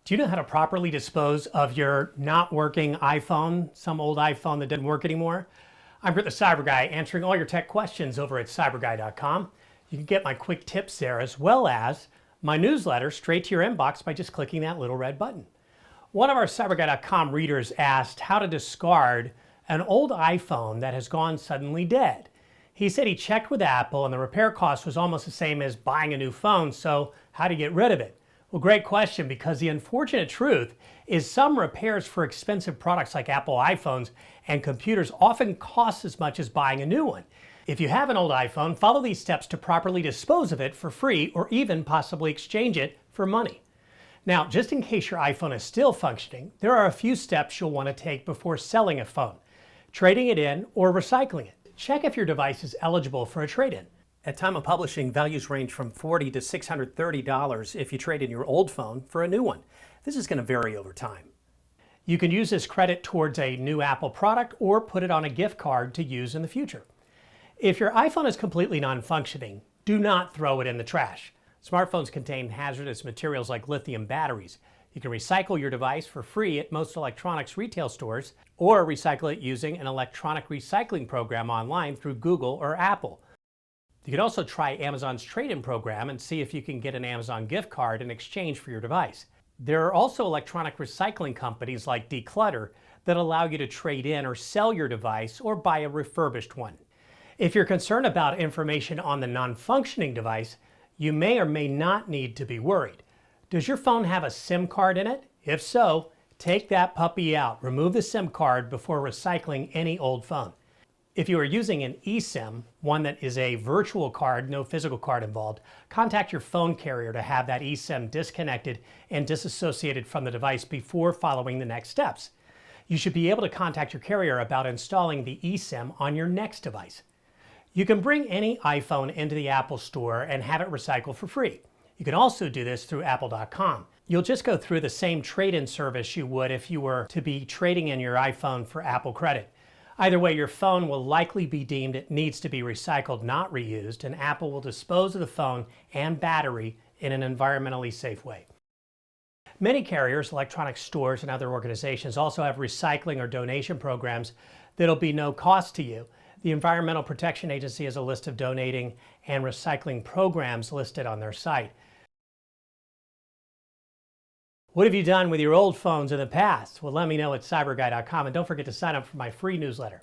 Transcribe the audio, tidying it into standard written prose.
Do you know how to properly dispose of your not working iPhone, some old iPhone that didn't work anymore? I'm the CyberGuy, answering all your tech questions over at cyberguy.com. You can get my quick tips there, as well as my newsletter straight to your inbox by just clicking that little red button. One of our cyberguy.com readers asked how to discard an old iPhone that has gone suddenly dead. He said he checked with Apple and the repair cost was almost the same as buying a new phone, so how to get rid of it? Well, great question, because the unfortunate truth is some repairs for expensive products like Apple iPhones and computers often cost as much as buying a new one. If you have an old iPhone, follow these steps to properly dispose of it for free or even possibly exchange it for money. Now, just in case your iPhone is still functioning, there are a few steps you'll want to take before selling a phone, trading it in or recycling it. Check if your device is eligible for a trade-in. At time of publishing, values range from $40 to $630 if you trade in your old phone for a new one. This is going to vary over time. You can use this credit towards a new Apple product or put it on a gift card to use in the future. If your iPhone is completely non-functioning, do not throw it in the trash. Smartphones contain hazardous materials like lithium batteries. You can recycle your device for free at most electronics retail stores or recycle it using an electronic recycling program online through Google or Apple. You can also try Amazon's trade-in program and see if you can get an Amazon gift card in exchange for your device. There are also electronic recycling companies like Declutter that allow you to trade in or sell your device or buy a refurbished one. If you're concerned about information on the non-functioning device, you may or may not need to be worried. Does your phone have a SIM card in it? If so, take that puppy out. Remove the SIM card before recycling any old phone. If you are using an eSIM, one that is a virtual card, no physical card involved, contact your phone carrier to have that eSIM disconnected and disassociated from the device before following the next steps. You should be able to contact your carrier about installing the eSIM on your next device. You can bring any iPhone into the Apple Store and have it recycled for free. You can also do this through apple.com. You'll just go through the same trade-in service you would if you were to be trading in your iPhone for Apple credit. Either way, your phone will likely be deemed it needs to be recycled, not reused, and Apple will dispose of the phone and battery in an environmentally safe way. Many carriers, electronic stores, and other organizations also have recycling or donation programs that'll be no cost to you. The Environmental Protection Agency has a list of donating and recycling programs listed on their site. What have you done with your old phones in the past? Well, let me know at cyberguy.com, and don't forget to sign up for my free newsletter.